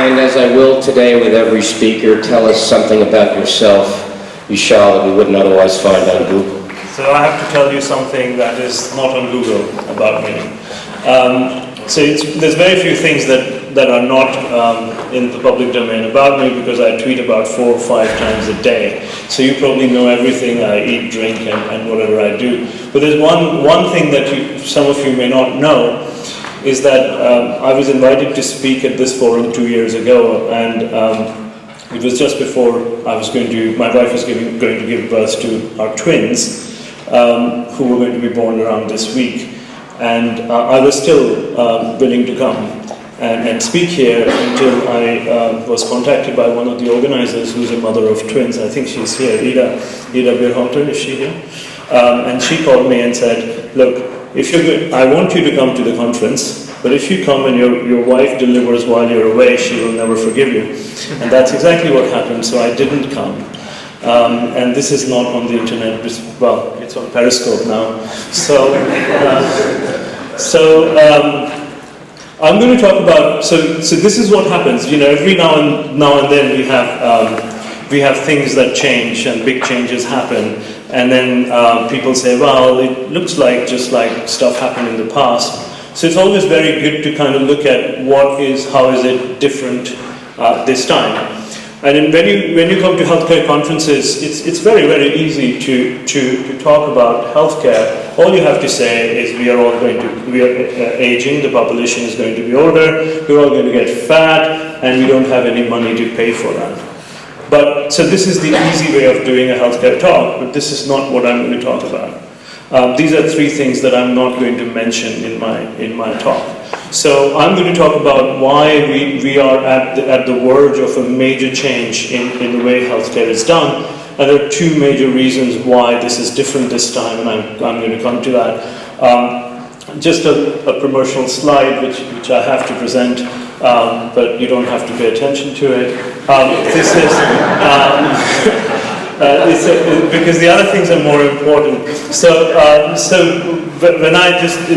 And as I will today with every speaker, tell us something about yourself, Vishal, that we wouldn't otherwise find on Google. So I have to tell you something that is not on Google about me. There's very few things that are not in the public domain about me, because I tweet about 4 or 5 times a day. So you probably know everything I eat, drink, and whatever I do. But there's one thing that some of you may not know, is that I was invited to speak at this forum 2 years ago, and it was just before my wife was going to give birth to our twins, who were going to be born around this week. And I was still willing to come and speak here until I was contacted by one of the organizers, who's a mother of twins. I think she's here, Ida Birholter, is she here? And she called me and said, look, if you're good, I want you to come to the conference, but if you come and your wife delivers while you're away, she will never forgive you. And that's exactly what happened, so I didn't come. And this is not on the internet, well, it's on Periscope now. I'm going to talk about, so this is what happens, every now and then we have things that change and big changes happen, and then people say, well, it looks like just like stuff happened in the past. So it's always very good to kind of look at how is it different this time. And when you come to healthcare conferences, it's very, very easy to talk about healthcare. All you have to say is we are aging, the population is going to be older, we're all going to get fat, and we don't have any money to pay for that. So this is the easy way of doing a healthcare talk, but this is not what I'm going to talk about. These are 3 things that I'm not going to mention in my talk. So I'm going to talk about why we are at the verge of a major change in the way healthcare is done. And there are 2 major reasons why this is different this time, and I'm going to come to that. Just a promotional slide which I have to present, but you don't have to pay attention to it. This is because the other things are more important. When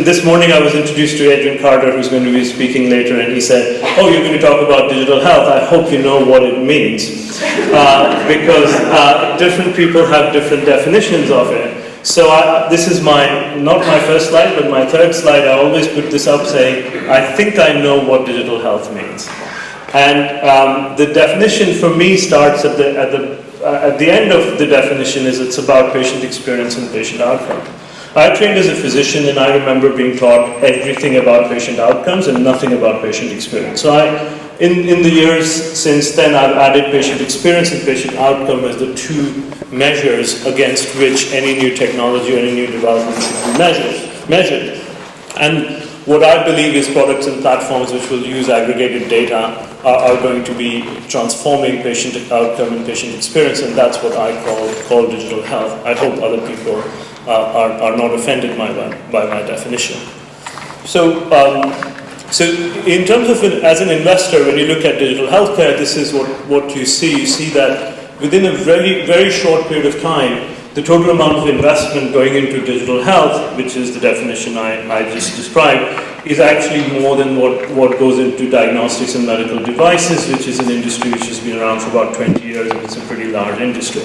this morning I was introduced to Adrian Carter, who's going to be speaking later, and he said, oh, you're going to talk about digital health. I hope you know what it means. Because different people have different definitions of it. So this is not my first slide, but my 3rd slide. I always put this up saying, I think I know what digital health means. And the definition for me starts at the end of the definition is it's about patient experience and patient outcome. I trained as a physician, and I remember being taught everything about patient outcomes and nothing about patient experience. So in the years since then, I've added patient experience and patient outcome as the 2 measures against which any new technology or any new development should be measured. And what I believe is products and platforms which will use aggregated data are going to be transforming patient outcome and patient experience, and that's what I call digital health. I hope other people are not offended by my definition. So in terms of as an investor, when you look at digital healthcare, this is what you see. You see that within a very, very short period of time, the total amount of investment going into digital health, which is the definition I just described, is actually more than what goes into diagnostics and medical devices, which is an industry which has been around for about 20 years, and it's a pretty large industry.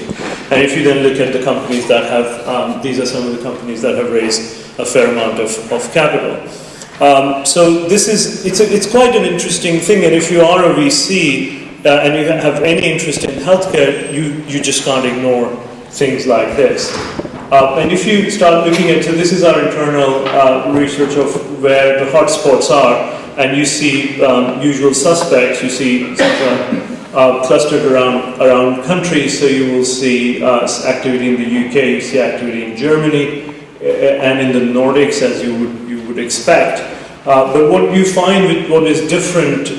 And if you then look at the companies that have, these are some of the companies that have raised a fair amount of capital. So it's quite an interesting thing, and if you are a VC and you have any interest in healthcare, you just can't ignore things like this. And if you start looking at, so this is our internal research of where the hotspots are, and you see usual suspects, you see clustered around countries, so you will see activity in the UK, you see activity in Germany, and in the Nordics, as you would expect. But what you find with what is different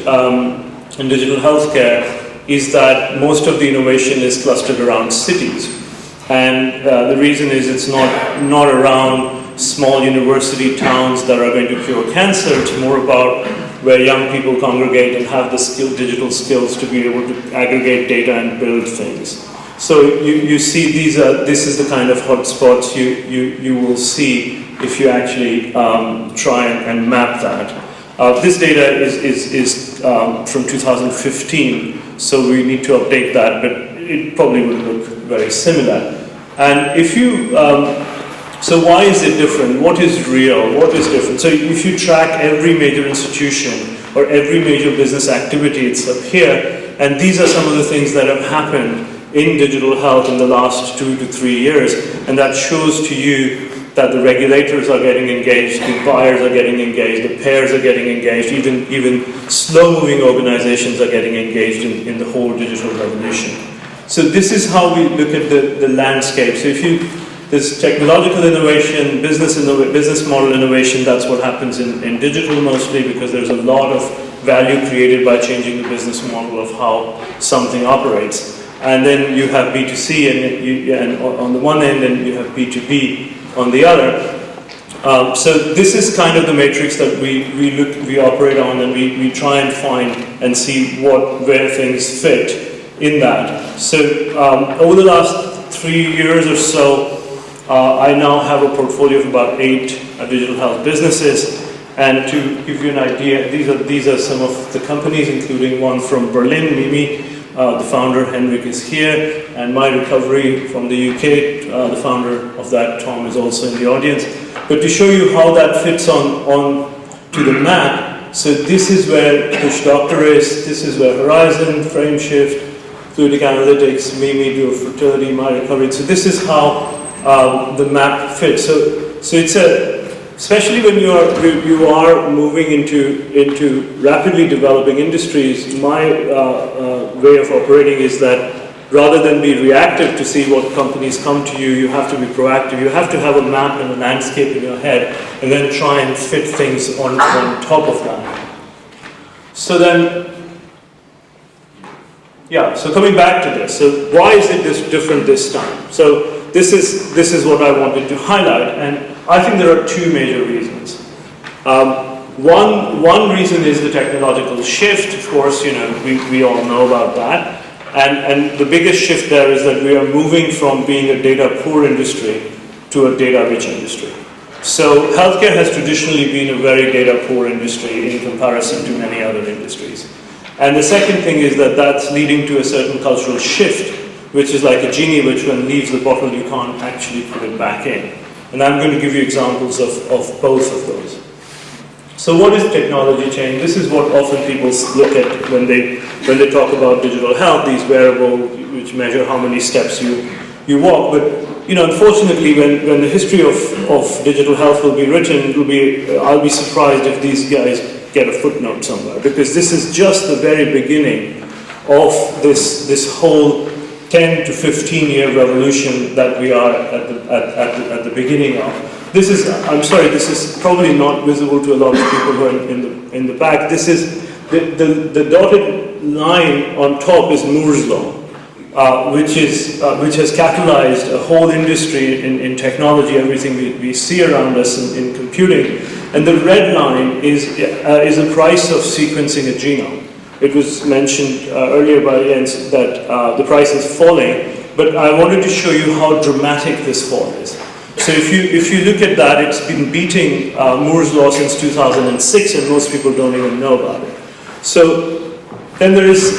in digital healthcare is that most of the innovation is clustered around cities. And the reason is it's not around small university towns that are going to cure cancer. It's more about where young people congregate and have the digital skills to be able to aggregate data and build things. So you see this is the kind of hotspots you will see if you actually try and map that. This data is from 2015, so we need to update that, but it probably would look very similar. And if you, so why is it different? What is real? What is different? So if you track every major institution or every major business activity, it's up here, and these are some of the things that have happened in digital health in the last 2 to 3 years, and that shows to you that the regulators are getting engaged, the buyers are getting engaged, the payers are getting engaged, even slow-moving organizations are getting engaged in the whole digital revolution. So this is how we look at the landscape. So there's technological innovation, business model innovation, that's what happens in digital mostly, because there's a lot of value created by changing the business model of how something operates. And then you have B2C and on the one end, and you have B2B on the other. So this is kind of the matrix that we operate on, and we try and find and see where things fit in that. So over the last 3 years or so, I now have a portfolio of about 8 digital health businesses. And to give you an idea, these are some of the companies, including one from Berlin, Mimi. The founder, Henrik, is here, and My Recovery from the UK, the founder of that, Tom, is also in the audience. But to show you how that fits on to the map, so this is where Push Doctor is, this is where Horizon, Frameshift, Fluidic Analytics, Mimi, Duo Fertility, My Recovery. So this is how the map fits. So it's especially when you are moving into rapidly developing industries, my way of operating is that rather than be reactive to see what companies come to you, you have to be proactive. You have to have a map and a landscape in your head, and then try and fit things on top of that. So then, yeah, so coming back to this, so why is it different this time? So this is what I wanted to highlight, and I think there are 2 major reasons. One reason is the technological shift. Of course, we all know about that. And the biggest shift there is that we are moving from being a data-poor industry to a data-rich industry. So healthcare has traditionally been a very data-poor industry in comparison to many other industries. And the second thing is that that's leading to a certain cultural shift, which is like a genie which when leaves the bottle you can't actually put it back in. And I'm going to give you examples of both of those. So what is technology change? This is what often people look at when they talk about digital health, these wearables which measure how many steps you walk. But unfortunately, when the history of digital health will be written, I'll be surprised if these guys get a footnote somewhere, because this is just the very beginning of this whole 10 to 15 year revolution that we are at the beginning of. This is probably not visible to a lot of people who are in the back. This is the dotted line on top is Moore's law, which has catalyzed a whole industry in technology, everything we see around us in computing. And the red line is the price of sequencing a genome. It was mentioned earlier by Jens that the price is falling, but I wanted to show you how dramatic this fall is. So if you look at that, it's been beating Moore's law since 2006, and most people don't even know about it. So then there is,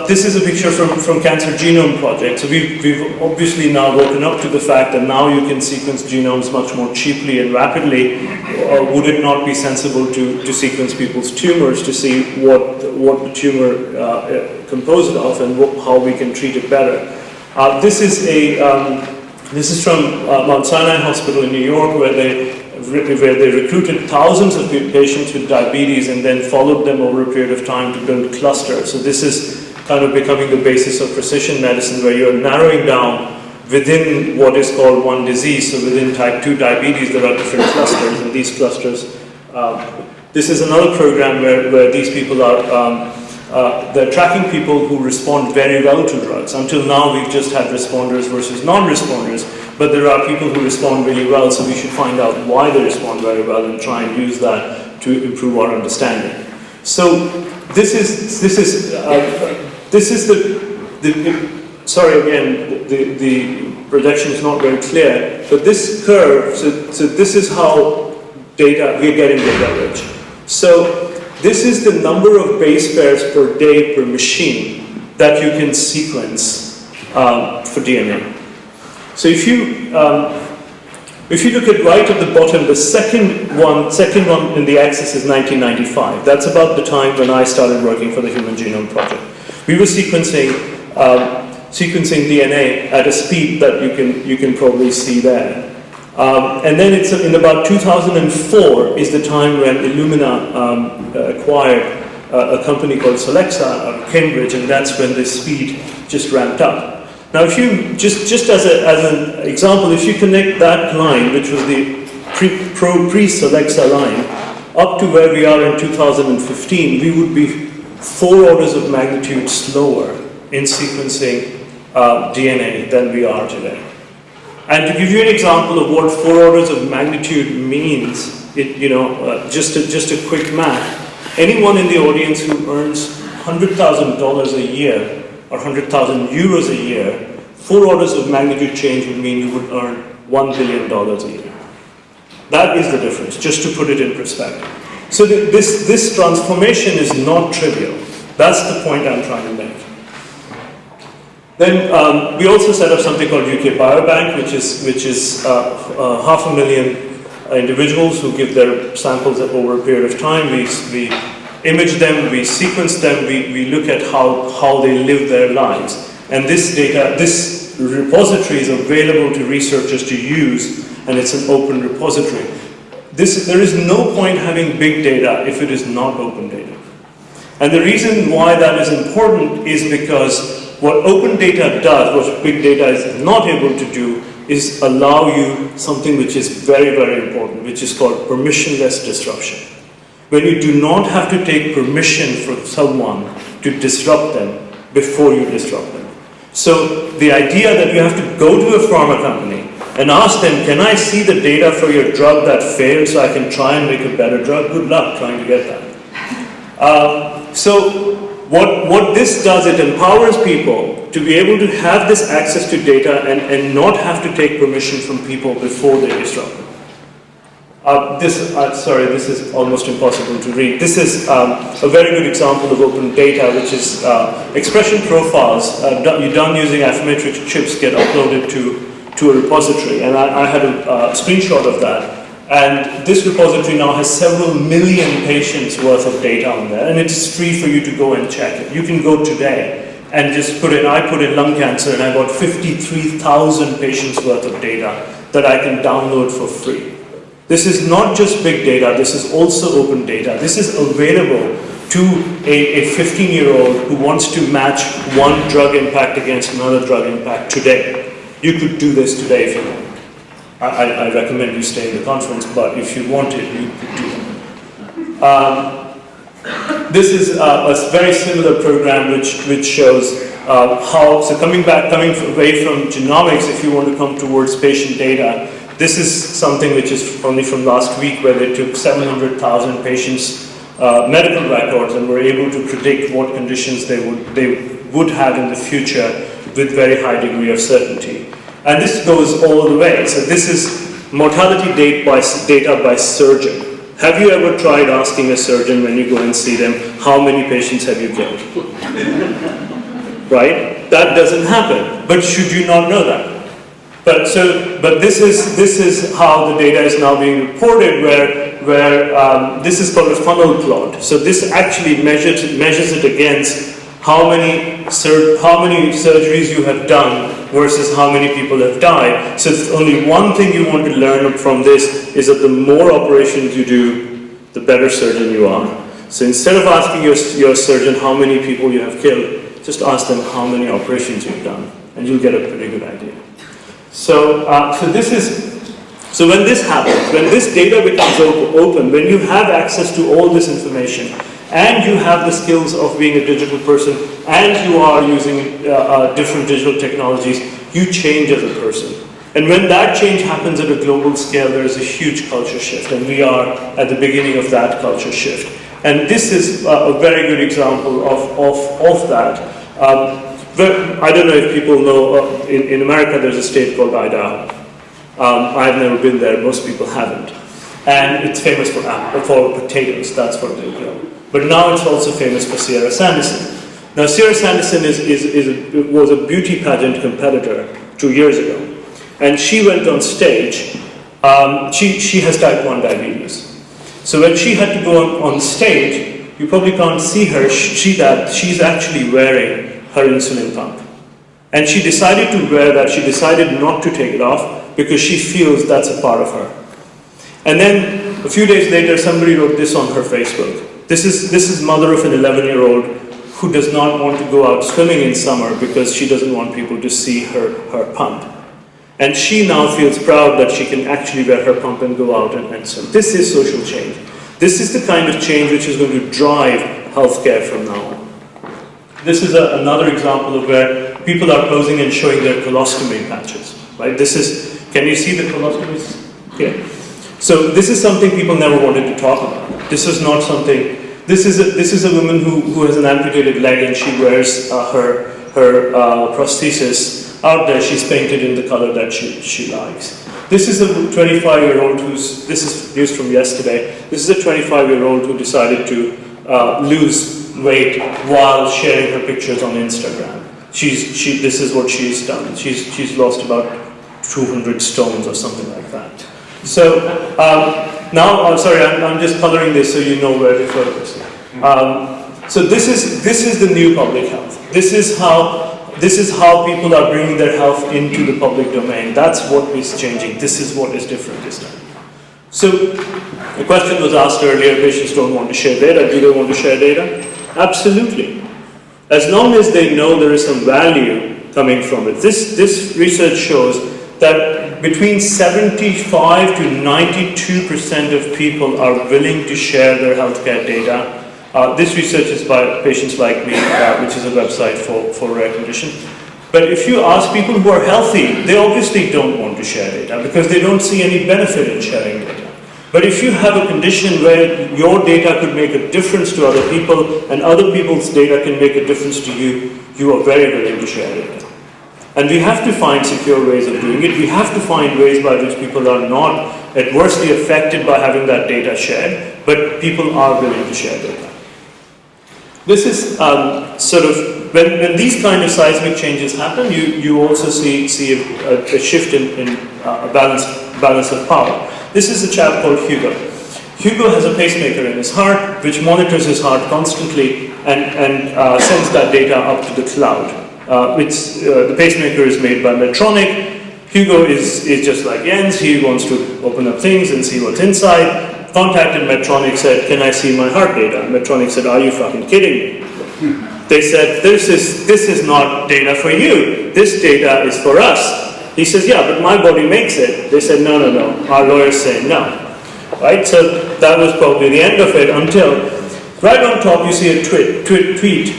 this is a picture from Cancer Genome Project. So we've obviously now woken up to the fact that now you can sequence genomes much more cheaply and rapidly. Would it not be sensible to sequence people's tumors to see what the tumor composed of and how we can treat it better? This is from Mount Sinai Hospital in New York, where they recruited thousands of patients with diabetes and then followed them over a period of time to build clusters. So this is kind of becoming the basis of precision medicine, where you're narrowing down within what is called one disease. So within type 2 diabetes, there are different clusters, and these clusters, this is another program where these people are, they're tracking people who respond very well to drugs. Until now, we've just had responders versus non-responders, but there are people who respond really well, so we should find out why they respond very well and try and use that to improve our understanding. So this is sorry again, the projection is not very clear, but this curve, so this is how we're getting data rich. So This is the number of base pairs per day per machine that you can sequence for DNA. So if you look at right at the bottom, the second one in the axis is 1995. That's about the time when I started working for the Human Genome Project. We were sequencing DNA at a speed that you can probably see there. And then it's in about 2004 is the time when Illumina acquired a company called Solexa out of Cambridge, and that's when the speed just ramped up. Now, if you just as an example, if you connect that line, which was the pre-Solexa line, up to where we are in 2015, we would be 4 orders of magnitude slower in sequencing DNA than we are today. And to give you an example of what 4 orders of magnitude means, just a quick math. Anyone in the audience who earns $100,000 a year or 100,000 euros a year, 4 orders of magnitude change would mean you would earn $1 billion a year. That is the difference, just to put it in perspective. So this transformation is not trivial. That's the point I'm trying to make. Then we also set up something called UK Biobank, which is 500,000 individuals who give their samples over a period of time. We image them, we sequence them, we look at how they live their lives. And this data, this repository is available to researchers to use, and it's an open repository. There is no point having big data if it is not open data. And the reason why that is important is because what open data does, what big data is not able to do, is allow you something which is very, very important, which is called permissionless disruption. When you do not have to take permission from someone to disrupt them before you disrupt them. So the idea that you have to go to a pharma company and ask them, can I see the data for your drug that failed so I can try and make a better drug? Good luck trying to get that. So what this does, it empowers people to be able to have this access to data and not have to take permission from people before they disrupt them. Sorry, this is almost impossible to read. This is a very good example of open data, which is expression profiles done using Affymetrix chips get uploaded to a repository. And I had a screenshot of that. And this repository now has several million patients worth of data on there, and it's free for you to go and check it. You can go today and just I put in lung cancer, and I got 53,000 patients worth of data that I can download for free. This is not just big data, this is also open data. This is available to a 15-year-old who wants to match one drug impact against another drug impact today. You could do this today if you want. I recommend you stay in the conference, but if you wanted, you could do it. This is a very similar program which shows how, so coming away from genomics, if you want to come towards patient data, this is something which is only from last week, where they took 700,000 patients' medical records and were able to predict what conditions they would have in the future with very high degree of certainty. And this goes all the way. So this is mortality data by surgeon. Have you ever tried asking a surgeon when you go and see them, how many patients have you killed? Right? That doesn't happen. But should you not know that? But this is how the data is now being reported, where this is called a funnel plot. So this actually measures it against how many surgeries you have done versus how many people have died. So only one thing you want to learn from this is that the more operations you do, the better surgeon you are. So instead of asking your surgeon how many people you have killed, just ask them how many operations you've done, and you'll get a pretty good idea. So when this happens, when this data becomes open, when you have access to all this information, and you have the skills of being a digital person, and you are using different digital technologies, you change as a person. And when that change happens at a global scale, there is a huge culture shift, and we are at the beginning of that culture shift. And this is a very good example of that. I don't know if people know, in America there's a state called Idaho. I've never been there, most people haven't. And it's famous for potatoes, that's what they grow. But now it's also famous for Sierra Sanderson. Now, Sierra Sanderson was a beauty pageant competitor 2 years ago. And she went on stage. She has type 1 diabetes. So when she had to go on stage, you probably can't see her, she's actually wearing her insulin pump. And she decided to wear that, she decided not to take it off because she feels that's a part of her. And then a few days later, somebody wrote this on her Facebook. This is mother of an 11-year-old who does not want to go out swimming in summer because she doesn't want people to see her pump. And she now feels proud that she can actually wear her pump and go out and swim. This is social change. This is the kind of change which is going to drive healthcare from now on. This is another example of where people are posing and showing their colostomy patches. Right? Can you see the colostomies? Okay. So this is something people never wanted to talk about. This is not something. This is a woman who has an amputated leg and she wears her prosthesis out there. She's painted in the color that she likes. This is a 25-year-old this is news from yesterday. This is a 25-year-old who decided to lose weight while sharing her pictures on Instagram. This is what she's done. She's lost about 200 stones or something like that. So now, I'm sorry, I'm just coloring this so you know where to focus. So this is the new public health. This is how people are bringing their health into the public domain. That's what is changing. This is what is different this time. So the question was asked earlier, patients don't want to share data. Do they want to share data? Absolutely. As long as they know there is some value coming from it. This research shows that between 75 to 92% of people are willing to share their healthcare data. This research is by patients like me, which is a website for rare conditions. But if you ask people who are healthy, they obviously don't want to share data because they don't see any benefit in sharing data. But if you have a condition where your data could make a difference to other people and other people's data can make a difference to you, you are very willing to share data. And we have to find secure ways of doing it. We have to find ways by which people are not adversely affected by having that data shared, but people are willing to share data. This is sort of, when these kind of seismic changes happen, you also see a shift in a balance of power. This is a chap called Hugo. Hugo has a pacemaker in his heart, which monitors his heart constantly and sends that data up to the cloud. The pacemaker is made by Medtronic. Hugo is just like Jens. He wants to open up things and see what's inside. Contacted Medtronic, said, "Can I see my heart data?" Medtronic said, "Are you fucking kidding me?" They said, this is not data for you. This data is for us. He says, "Yeah, but my body makes it." They said, no. Our lawyers say no. Right? So that was probably the end of it until right on top you see a tweet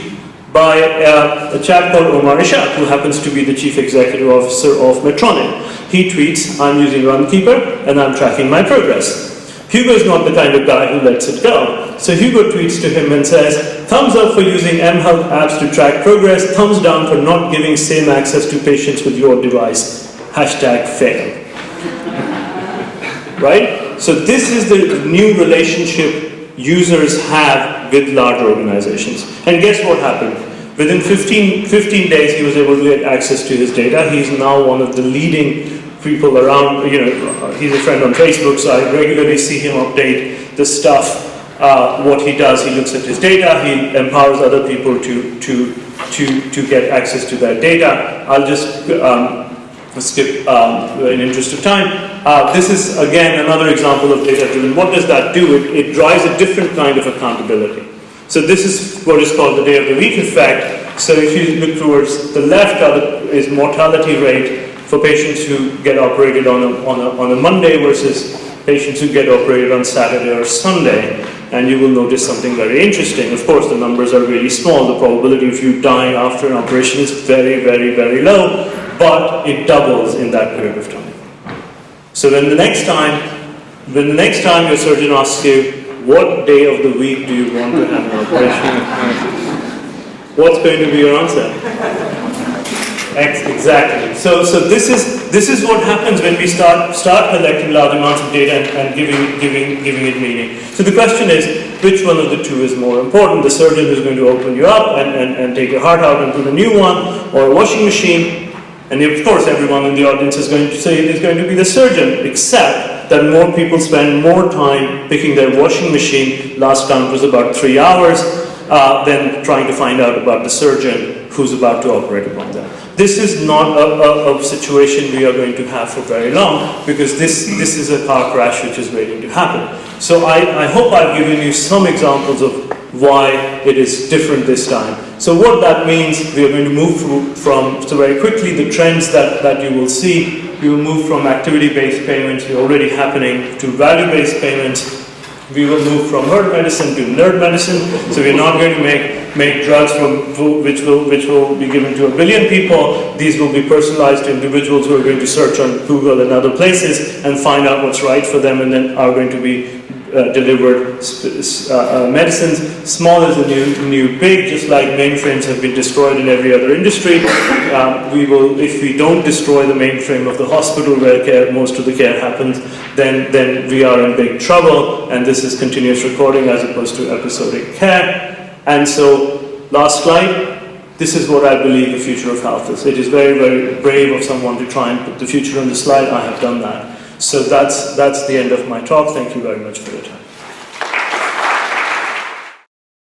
by a chap called Omar Ishaq, who happens to be the chief executive officer of Medtronic. He tweets, "I'm using Runkeeper and I'm tracking my progress." Hugo is not the kind of guy who lets it go. So Hugo tweets to him and says, "Thumbs up for using mHealth apps to track progress. Thumbs down for not giving same access to patients with your device. #fail." Right? So this is the new relationship users have with large organizations. And guess what happened? Within 15 days, he was able to get access to his data. He's now one of the leading people around. He's a friend on Facebook, so I regularly see him update the stuff, what he does. He looks at his data, he empowers other people to get access to that data. I'll just skip in interest of time. This is, again, another example of data-driven. What does that do? It drives a different kind of accountability. So this is what is called the day of the week effect. So if you look towards the left, is mortality rate for patients who get operated on a Monday versus patients who get operated on Saturday or Sunday. And you will notice something very interesting. Of course, the numbers are really small. The probability of you dying after an operation is very, very, very low, but it doubles in that period of time. So when the next time your surgeon asks you, what day of the week do you want to have an operation? What's going to be your answer? Exactly. So this is what happens when we start collecting large amounts of data and giving it meaning. So the question is, which one of the two is more important? The surgeon who's going to open you up and take your heart out and put a new one, or a washing machine? And of course, everyone in the audience is going to say it is going to be the surgeon, except that more people spend more time picking their washing machine, last count was about 3 hours, than trying to find out about the surgeon who's about to operate upon them. This is not a situation we are going to have for very long, because this is a car crash which is waiting to happen. So I hope I've given you some examples of why it is different this time. So what that means, we are going to move from, so very quickly, the trends that you will see, we will move from activity-based payments, they're already happening, to value-based payments. We will move from herd medicine to nerd medicine. So we're not going to make drugs which will be given to 1 billion people. These will be personalized to individuals who are going to search on Google and other places and find out what's right for them, and then are going to be delivered medicines. Small is the new big, just like mainframes have been destroyed in every other industry. If we don't destroy the mainframe of the hospital where most of the care happens, then we are in big trouble, and this is continuous recording as opposed to episodic care. And so, last slide, this is what I believe the future of health is. It is very, very brave of someone to try and put the future on the slide. I have done that. So that's the end of my talk. Thank you very much for your time.